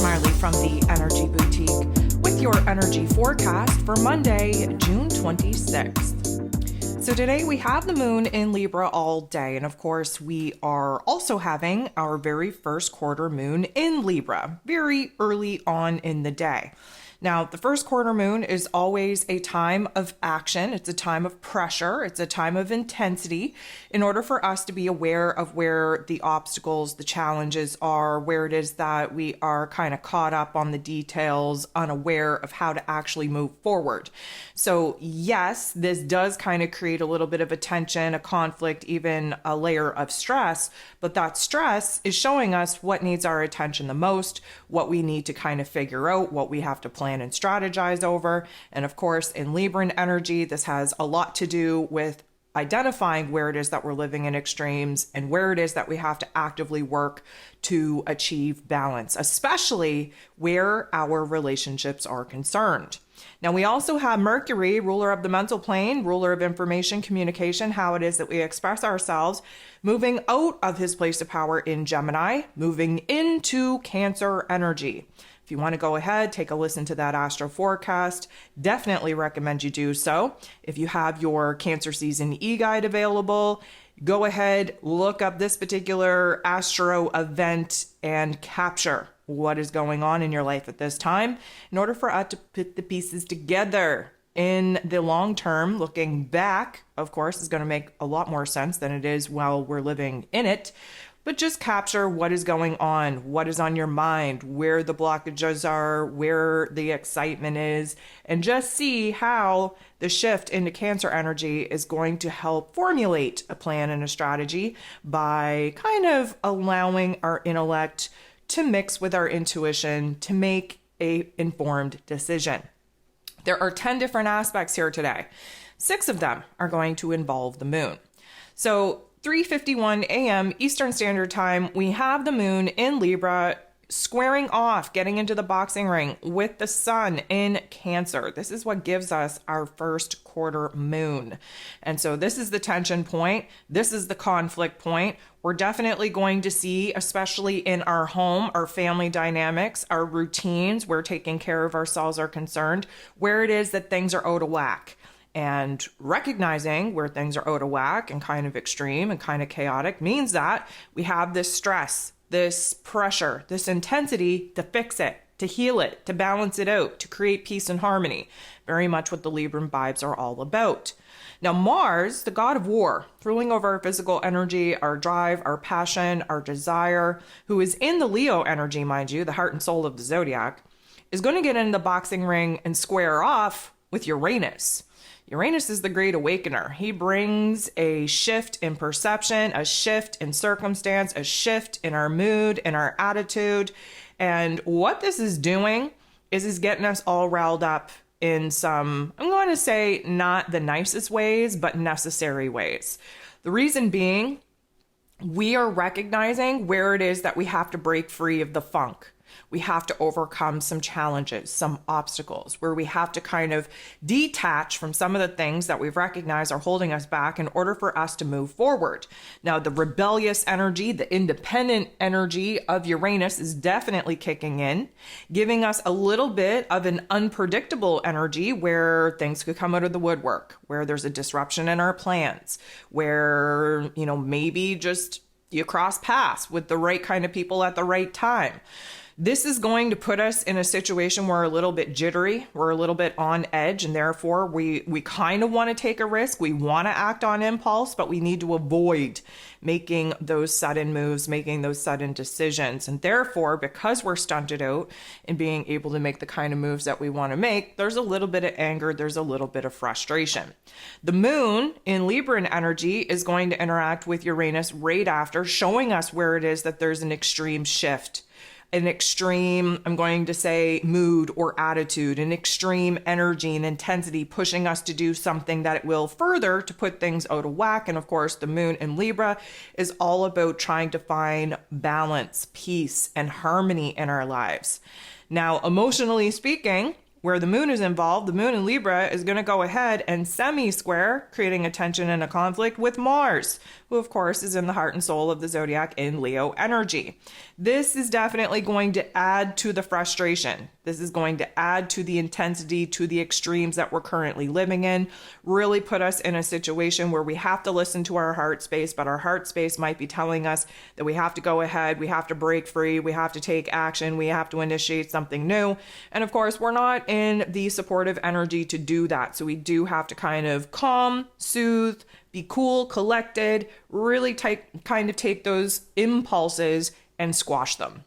Marley from the Energy Boutique with your energy forecast for Monday, June 26th. So today we have the moon in Libra all day, and of course we are also having our very first quarter moon in Libra very early on in the day. Now, the first quarter moon is always a time of action. It's a time of pressure. It's a time of intensity in order for us to be aware of where the obstacles, the challenges are, where it is that we are kind of caught up on the details, unaware of how to actually move forward. So yes, this does kind of create a little bit of a tension, a conflict, even a layer of stress, but that stress is showing us what needs our attention the most, what we need to kind of figure out, what we have to plan and strategize over. And of course, in Libran energy, this has a lot to do with identifying where it is that we're living in extremes and where it is that we have to actively work to achieve balance, especially where our relationships are concerned. Now, we also have Mercury, ruler of the mental plane, ruler of information, communication, how it is that we express ourselves, moving out of his place of power in Gemini, moving into Cancer energy. If you want to go ahead, take a listen to that astro forecast. Definitely recommend you do so. If you have your Cancer season e-guide available, go ahead, look up this particular astro event and capture what is going on in your life at this time in order for us to put the pieces together. In the long term, looking back, of course, is going to make a lot more sense than it is while we're living in it. But just capture what is going on, what is on your mind, where the blockages are, where the excitement is, and just see how the shift into Cancer energy is going to help formulate a plan and a strategy by kind of allowing our intellect to mix with our intuition to make an informed decision. There are 10 different aspects here today. 6 of them are going to involve the moon. So 3:51 a.m. Eastern Standard Time, we have the moon in Libra squaring off, getting into the boxing ring with the sun in Cancer. This is what gives us our first quarter moon. And so this is the tension point. This is the conflict point. We're definitely going to see, especially in our home, our family dynamics, our routines, where taking care of ourselves are concerned, where it is that things are out of whack. And recognizing where things are out of whack and kind of extreme and kind of chaotic means that we have this stress, this pressure, this intensity to fix it, to heal it, to balance it out, to create peace and harmony. Very much what the Libran vibes are all about. Now, Mars, the god of war, ruling over our physical energy, our drive, our passion, our desire, who is in the Leo energy, mind you, the heart and soul of the zodiac, is going to get in the boxing ring and square off with Uranus. Uranus is the great awakener. He brings a shift in perception, a shift in circumstance, a shift in our mood and our attitude. And what this is doing is getting us all riled up in some, I'm going to say, not the nicest ways, but necessary ways. The reason being, we are recognizing where it is that we have to break free of the funk. We have to overcome some challenges, some obstacles, where we have to kind of detach from some of the things that we've recognized are holding us back in order for us to move forward. Now, the rebellious energy, the independent energy of Uranus is definitely kicking in, giving us a little bit of an unpredictable energy where things could come out of the woodwork, where there's a disruption in our plans, where, maybe just you cross paths with the right kind of people at the right time. This is going to put us in a situation where we're a little bit jittery, we're a little bit on edge, and therefore we kind of want to take a risk. We want to act on impulse, but we need to avoid making those sudden moves, making those sudden decisions. And therefore, because we're stunted out in being able to make the kind of moves that we want to make, there's a little bit of anger, there's a little bit of frustration. The moon in Libran energy is going to interact with Uranus right after, showing us where it is that there's an extreme shift, an extreme, I'm going to say, mood or attitude, an extreme energy and intensity pushing us to do something that will further to put things out of whack. And of course, the moon in Libra is all about trying to find balance, peace, and harmony in our lives. Now, emotionally speaking, where the moon is involved, the moon in Libra is going to go ahead and semi-square, creating a tension and a conflict with Mars, who of course is in the heart and soul of the zodiac in Leo energy. This is definitely going to add to the frustration. This is going to add to the intensity, to the extremes that we're currently living in, really put us in a situation where we have to listen to our heart space, but our heart space might be telling us that we have to go ahead, we have to break free, we have to take action, we have to initiate something new. And of course, we're not in the supportive energy to do that. So we do have to kind of calm, soothe, be cool, collected, really kind of take those impulses and squash them.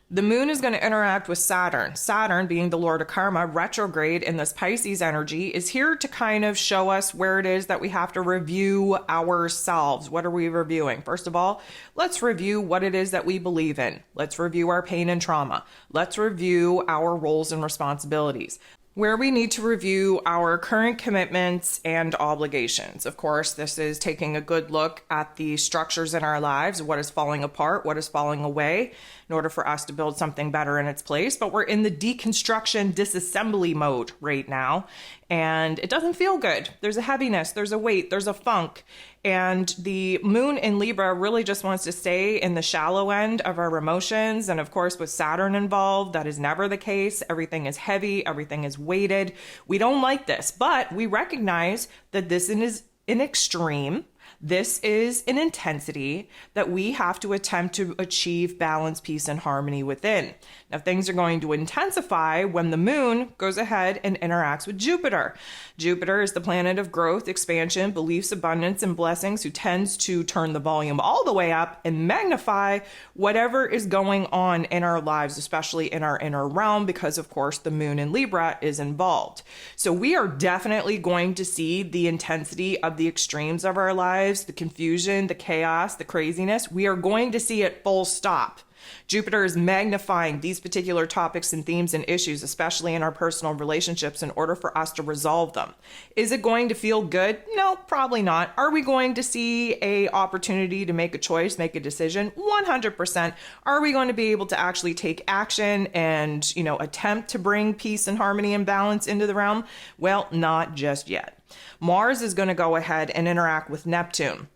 The moon is going to interact with Saturn. Saturn, being the lord of karma, retrograde in this Pisces energy, is here to kind of show us where it is that we have to review ourselves. What are we reviewing? First of all, let's review what it is that we believe in. Let's review our pain and trauma. Let's review our roles and responsibilities, where we need to review our current commitments and obligations. Of course, this is taking a good look at the structures in our lives, what is falling apart, what is falling away, in order for us to build something better in its place. But we're in the deconstruction, disassembly mode right now, and it doesn't feel good. There's a heaviness, there's a weight, there's a funk. And the moon in Libra really just wants to stay in the shallow end of our emotions. And of course, with Saturn involved, that is never the case. Everything is heavy, everything is weighted. We don't like this, but we recognize that this is an extreme. This is an intensity that we have to attempt to achieve balance, peace, and harmony within. Now, things are going to intensify when the moon goes ahead and interacts with Jupiter. Jupiter is the planet of growth, expansion, beliefs, abundance, and blessings, who tends to turn the volume all the way up and magnify whatever is going on in our lives, especially in our inner realm, because of course the moon in Libra is involved. So we are definitely going to see the intensity of the extremes of our lives, the confusion, the chaos, the craziness. We are going to see it full stop. Jupiter is magnifying these particular topics and themes and issues, especially in our personal relationships, in order for us to resolve them. Is it going to feel good? No, probably not. Are we going to see an opportunity to make a choice, make a decision? 100%. Are we going to be able to actually take action and, attempt to bring peace and harmony and balance into the realm? Well, not just yet. Mars is going to go ahead and interact with Neptune.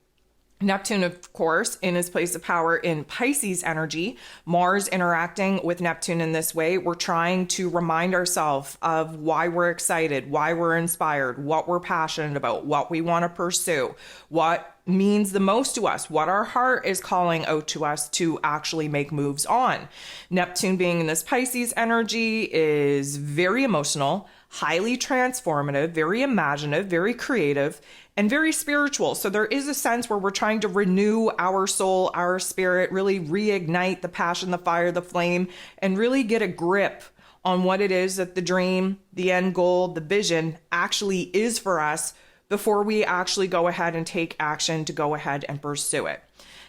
Neptune, of course, in his place of power in Pisces energy. Mars interacting with Neptune in this way, we're trying to remind ourselves of why we're excited, why we're inspired, what we're passionate about, what we want to pursue, what means the most to us, what our heart is calling out to us to actually make moves on. Neptune, being in this Pisces energy, is very emotional, highly transformative, very imaginative, very creative, and very spiritual. So there is a sense where we're trying to renew our soul, our spirit, really reignite the passion, the fire, the flame, and really get a grip on what it is that the dream, the end goal, the vision actually is for us before we actually go ahead and take action to go ahead and pursue it.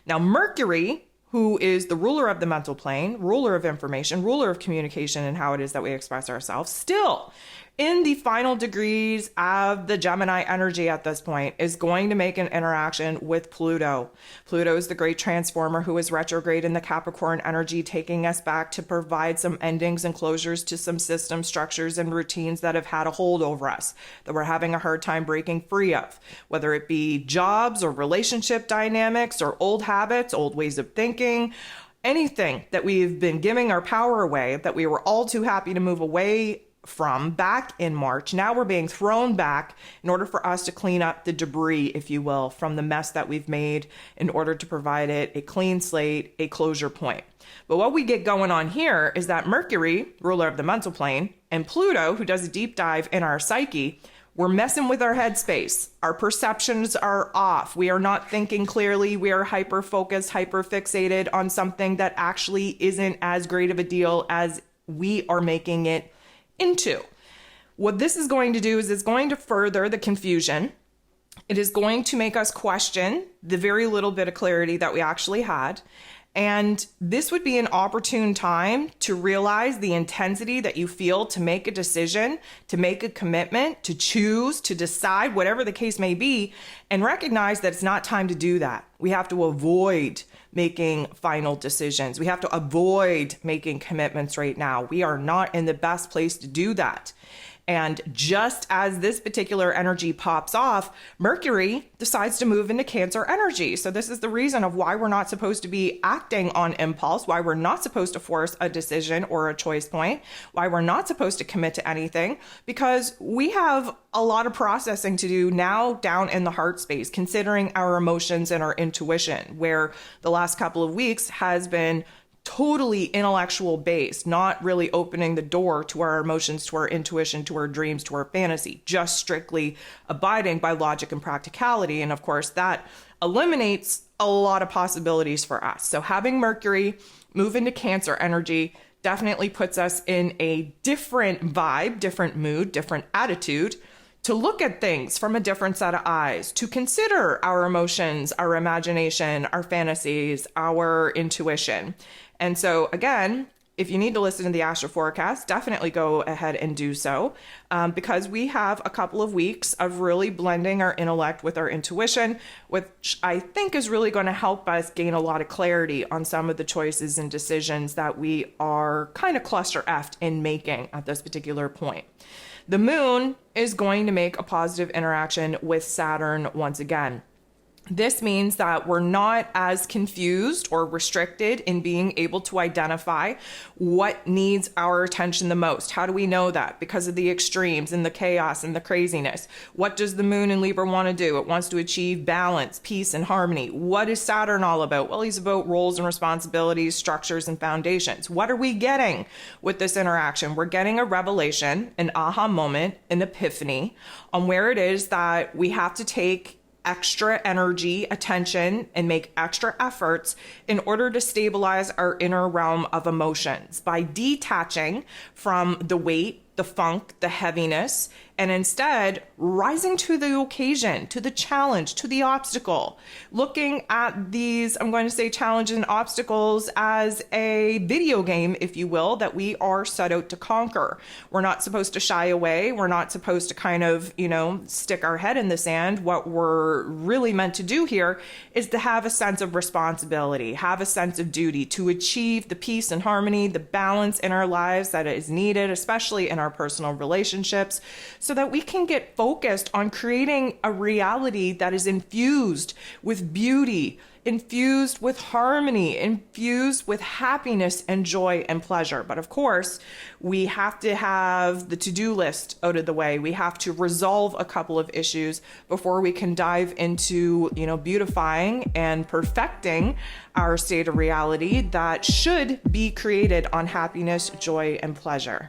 Now, Mercury, who is the ruler of the mental plane, ruler of information, ruler of communication and how it is that we express ourselves, still in the final degrees of the Gemini energy at this point, is going to make an interaction with Pluto. Pluto is the great transformer who is retrograde in the Capricorn energy, taking us back to provide some endings and closures to some system structures and routines that have had a hold over us, that we're having a hard time breaking free of, whether it be jobs or relationship dynamics or old habits, old ways of thinking, anything that we've been giving our power away, that we were all too happy to move away from back in March. Now we're being thrown back in order for us to clean up the debris, if you will, from the mess that we've made, in order to provide it a clean slate, a closure point. But what we get going on here is that Mercury, ruler of the mental plane, and Pluto, who does a deep dive in our psyche, we're messing with our headspace. Our perceptions are off. We are not thinking clearly. We are hyper-focused, hyper-fixated on something that actually isn't as great of a deal as we are making it into. What this is going to do is it's going to further the confusion. It is going to make us question the very little bit of clarity that we actually had. And this would be an opportune time to realize the intensity that you feel to make a decision, to make a commitment, to choose, to decide, whatever the case may be, and recognize that it's not time to do that. We have to avoid making final decisions. We have to avoid making commitments right now. We are not in the best place to do that. And just as this particular energy pops off, Mercury decides to move into Cancer energy. So this is the reason of why we're not supposed to be acting on impulse, why we're not supposed to force a decision or a choice point, why we're not supposed to commit to anything, because we have a lot of processing to do now down in the heart space, considering our emotions and our intuition, where the last couple of weeks has been totally intellectual based, not really opening the door to our emotions, to our intuition, to our dreams, to our fantasy, just strictly abiding by logic and practicality. And of course, that eliminates a lot of possibilities for us. So having Mercury move into Cancer energy definitely puts us in a different vibe, different mood, different attitude to look at things from a different set of eyes, to consider our emotions, our imagination, our fantasies, our intuition. And so again, if you need to listen to the astro forecast, definitely go ahead and do so, because we have a couple of weeks of really blending our intellect with our intuition, which I think is really going to help us gain a lot of clarity on some of the choices and decisions that we are kind of cluster-effed in making at this particular point. The moon is going to make a positive interaction with Saturn once again. This means that we're not as confused or restricted in being able to identify what needs our attention the most. How do we know that? Because of the extremes and the chaos and the craziness. What does the moon in Libra want to do? It wants to achieve balance, peace, and harmony. What is Saturn all about? Well, he's about roles and responsibilities, structures, and foundations. What are we getting with this interaction? We're getting a revelation, an aha moment, an epiphany on where it is that we have to take extra energy, attention, and make extra efforts in order to stabilize our inner realm of emotions by detaching from the weight, the funk, the heaviness, and instead rising to the occasion, to the challenge, to the obstacle, looking at these, I'm going to say, challenges and obstacles as a video game, if you will, that we are set out to conquer. We're not supposed to shy away. We're not supposed to kind of, stick our head in the sand. What we're really meant to do here is to have a sense of responsibility, have a sense of duty to achieve the peace and harmony, the balance in our lives that is needed, especially in our personal relationships, so that we can get focused on creating a reality that is infused with beauty, infused with harmony, infused with happiness and joy and pleasure. But of course, we have to have the to-do list out of the way. We have to resolve a couple of issues before we can dive into, beautifying and perfecting our state of reality that should be created on happiness, joy, and pleasure.